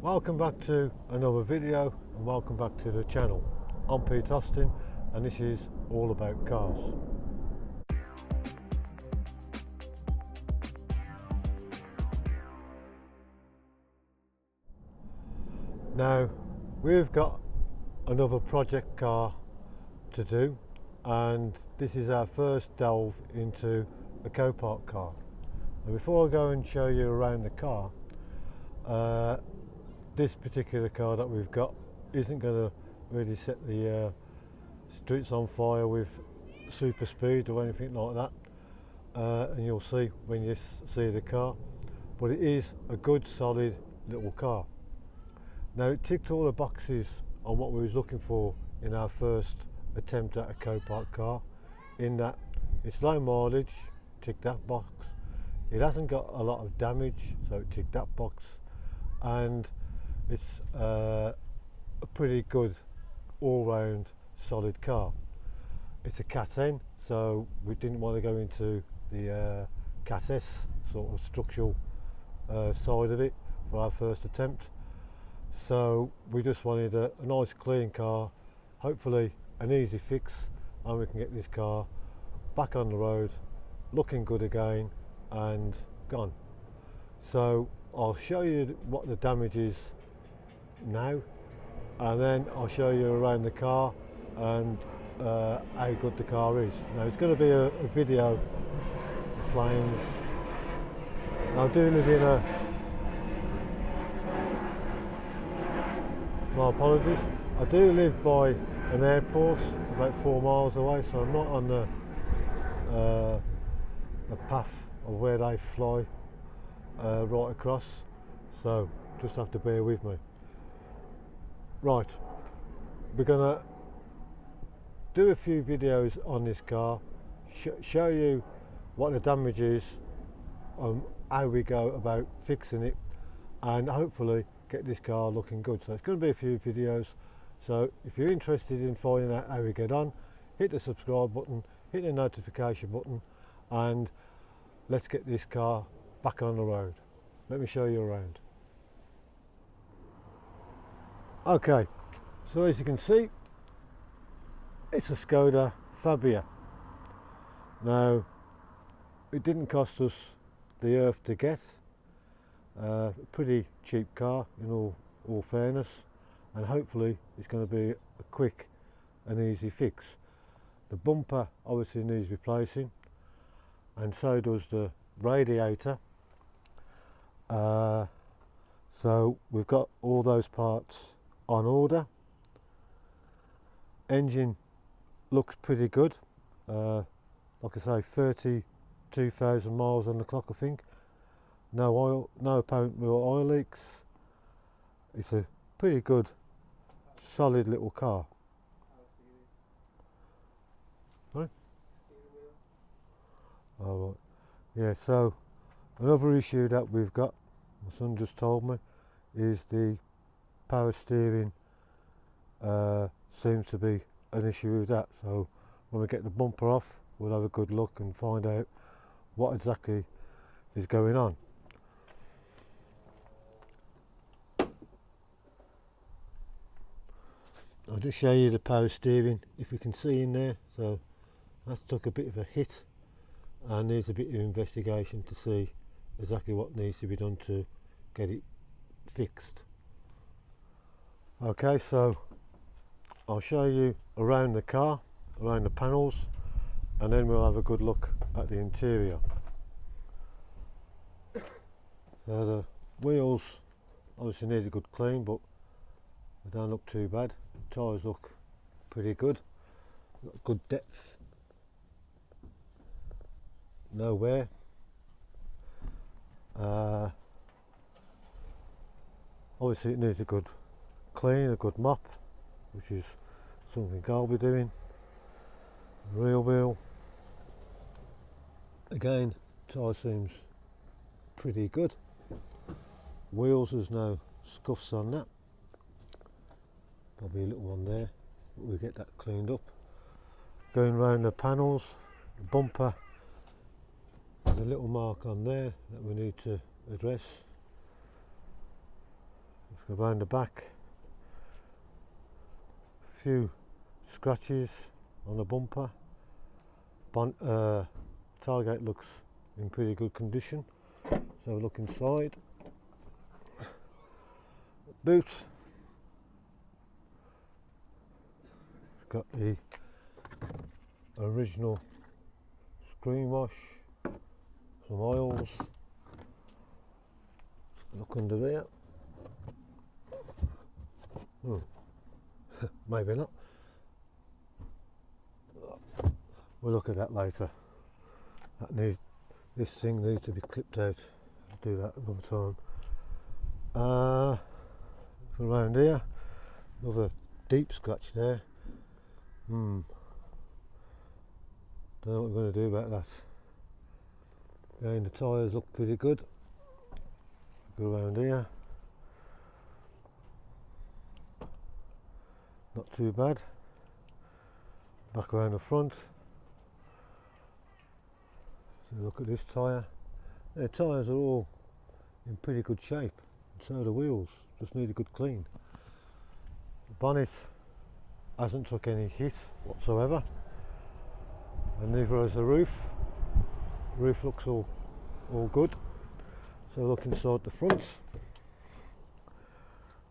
Welcome back to another video and welcome back to the channel. I'm Pete Austin and this is all about cars. Now we've got another project car to do, and this is our first delve into a co-park car. And before I go and show you around the car, this particular car that we've got isn't going to really set the streets on fire with super speed or anything like that, and you'll see when you see the car, but it is a good solid little car. Now it ticked all the boxes on what we was looking for in our first attempt at a co-park car, in that it's low mileage, tick that box, it hasn't got a lot of damage, so it ticked that box, and it's a pretty good all-round solid car. It's a Cat N, so we didn't want to go into the Cat S sort of structural side of it for our first attempt. So we just wanted a nice clean car, hopefully an easy fix, and we can get this car back on the road looking good again and gone. So I'll show you what the damage is now, and then I'll show you around the car and how good the car is. Now it's going to be a video of planes. I do live in my apologies, I do live by an airport about 4 miles away, so I'm not on the path of where they fly right across, so just have to bear with me. Right, we're gonna do a few videos on this car, show you what the damage is, how we go about fixing it, and hopefully get this car looking good. So it's going to be a few videos, so if you're interested in finding out how we get on, hit the subscribe button, hit the notification button, and let's get this car back on the road. Let me show you around. Okay, so as you can see, it's a Skoda Fabia. Now it didn't cost us the earth to get, a pretty cheap car in all fairness, and hopefully it's going to be a quick and easy fix. The bumper obviously needs replacing, and so does the radiator, so we've got all those parts on order. Engine looks pretty good, like I say, 32,000 miles on the clock, I think. No oil, no apparent real oil leaks. It's a pretty good solid little car. Right? Oh, right. Yeah, so another issue that we've got, my son just told me, is the power steering seems to be an issue with that. So when we get the bumper off, we'll have a good look and find out what exactly is going on. I'll just show you the power steering, if you can see in there. So that's took a bit of a hit and needs a bit of investigation to see exactly what needs to be done to get it fixed. Okay, so I'll show you around the car, around the panels, and then we'll have a good look at the interior. So the wheels obviously need a good clean, but they don't look too bad. The tyres look pretty good, got good depth, no wear. Obviously it needs a good clean, a good mop, which is something I'll be doing. Rear wheel, again, tyre seems pretty good. Wheels, there's no scuffs on that, probably a little one there, but we'll get that cleaned up. Going around the panels, the bumper, there's a little mark on there that we need to address. It's Let's go round the back. A few scratches on the bumper. Tailgate looks in pretty good condition. So look inside. Boots. It's got the original screen wash, some oils. Look under there. Maybe not. We'll look at that later. This thing needs to be clipped out. I'll do that another time. Around here, another deep scratch there. Don't know what we're going to do about that. Again, the tyres look pretty good. Go around here. Not too bad. Back around the front. So look at this tyre. The tyres are all in pretty good shape. And so are the wheels. Just need a good clean. The bonnet hasn't took any hit whatsoever. And neither has the roof. The roof looks all good. So look inside the front.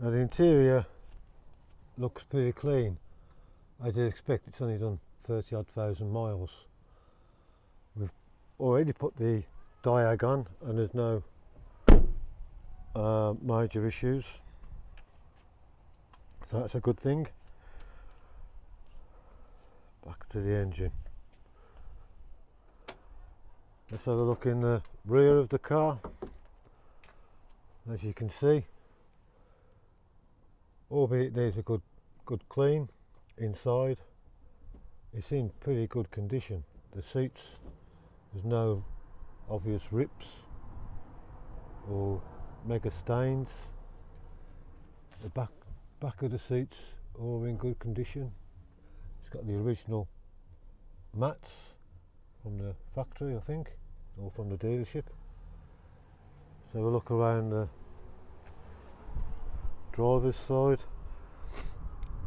Now the interior looks pretty clean. I did expect it's only done 30,000 odd miles. We've already put the diag on and there's no major issues. So that's a good thing. Back to the engine. Let's have a look in the rear of the car. As you can see, albeit it needs a good clean inside, it's in pretty good condition. The seats, there's no obvious rips or mega stains. The back of the seats all in good condition. It's got the original mats from the factory, I think, or from the dealership. So we'll look around the driver's side.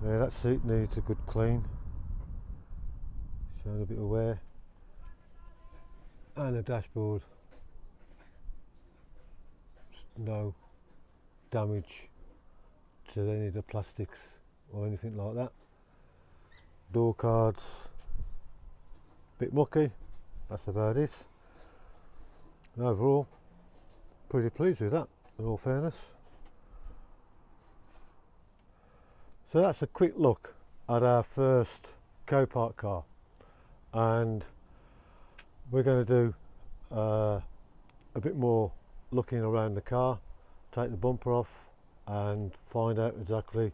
Yeah, that seat needs a good clean. Showing a bit of wear. And the dashboard. No damage to any of the plastics or anything like that. Door cards, bit mucky, that's about it. And overall, pretty pleased with that, in all fairness. So that's a quick look at our first Copart car, and we're going to do a bit more looking around the car, take the bumper off and find out exactly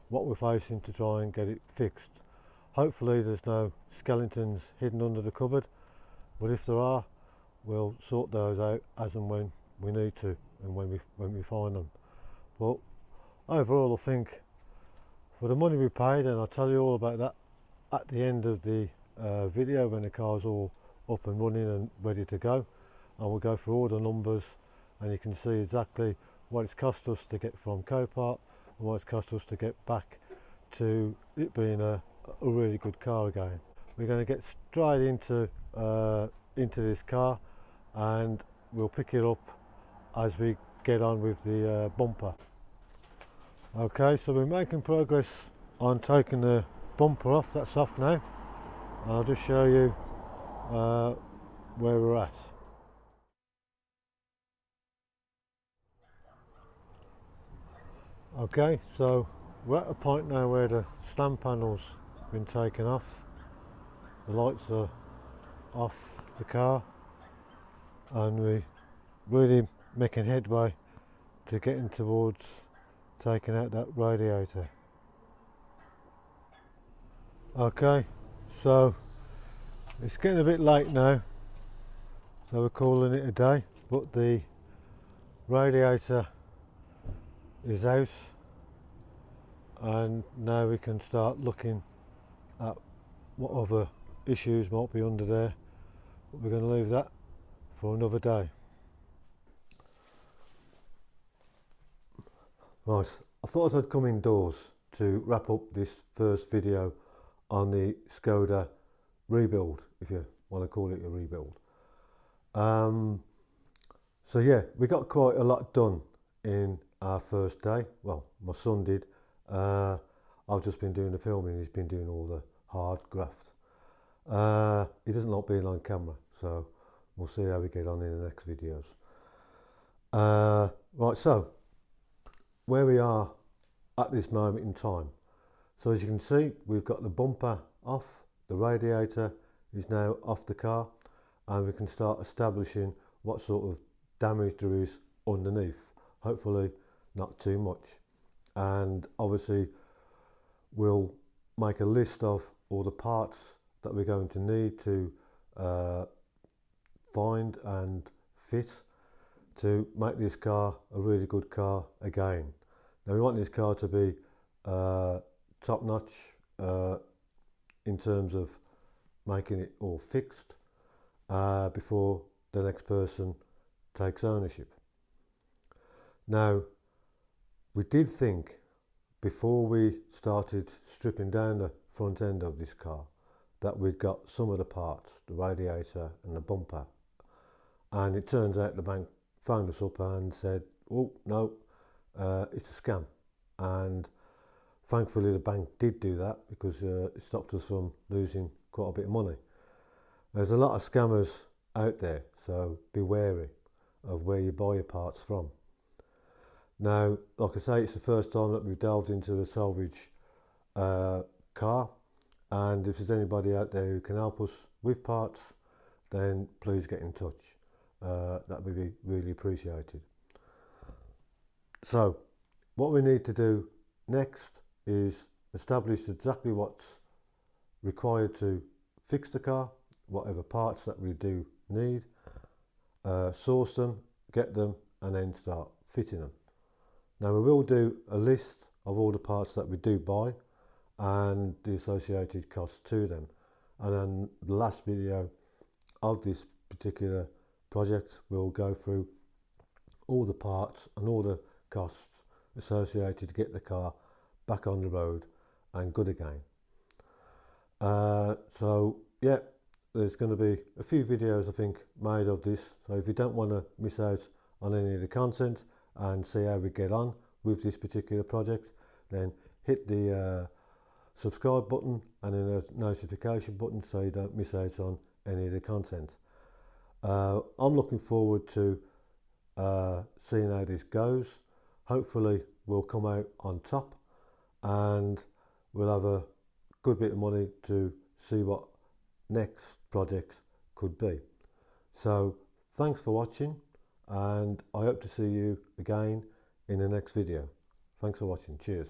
what we're facing to try and get it fixed. Hopefully there's no skeletons hidden under the cupboard, but if there are, we'll sort those out as and when we need to and when we find them. But overall, I think for the money we paid, and I'll tell you all about that at the end of the video when the car's all up and running and ready to go, and we'll go through all the numbers and you can see exactly what it's cost us to get from Copart and what it's cost us to get back to it being a really good car again. We're going to get straight into this car and we'll pick it up as we get on with the bumper. Okay, so we're making progress on taking the bumper off. That's off now, and I'll just show you where we're at. Okay, so we're at a point now where the stand panel's been taken off, the lights are off the car, and we're really making headway to getting towards taking out that radiator. Okay, so it's getting a bit late now, so we're calling it a day, but the radiator is out and now we can start looking at what other issues might be under there, but we're going to leave that for another day. Right, I thought I'd come indoors to wrap up this first video on the Skoda rebuild, if you want to call it a rebuild. So yeah, we got quite a lot done in our first day. Well, my son did. I've just been doing the filming, he's been doing all the hard graft. He doesn't like being on camera, so we'll see how we get on in the next videos. Right, so where we are at this moment in time. So as you can see, we've got the bumper off, the radiator is now off the car, and we can start establishing what sort of damage there is underneath. Hopefully not too much. And obviously we'll make a list of all the parts that we're going to need to find and fit to make this car a really good car again. Now we want this car to be top notch in terms of making it all fixed before the next person takes ownership. Now we did think before we started stripping down the front end of this car that we'd got some of the parts, the radiator and the bumper, and it turns out the bank phoned us up and said, oh no, it's a scam. And thankfully the bank did do that, because it stopped us from losing quite a bit of money. There's a lot of scammers out there, so be wary of where you buy your parts from. Now, like I say, it's the first time that we've delved into a salvage car, and if there's anybody out there who can help us with parts, then please get in touch. That would be really appreciated. So what we need to do next is establish exactly what's required to fix the car, whatever parts that we do need, source them, get them, and then start fitting them. Now we will do a list of all the parts that we do buy and the associated costs to them, and then the last video of this particular project will go through all the parts and all the costs associated to get the car back on the road and good again. So yeah, there's going to be a few videos I think made of this, so if you don't want to miss out on any of the content and see how we get on with this particular project, then hit the subscribe button and then a notification button so you don't miss out on any of the content. I'm looking forward to seeing how this goes. Hopefully we'll come out on top and we'll have a good bit of money to see what next projects could be. So thanks for watching, and I hope to see you again in the next video. Thanks for watching. Cheers.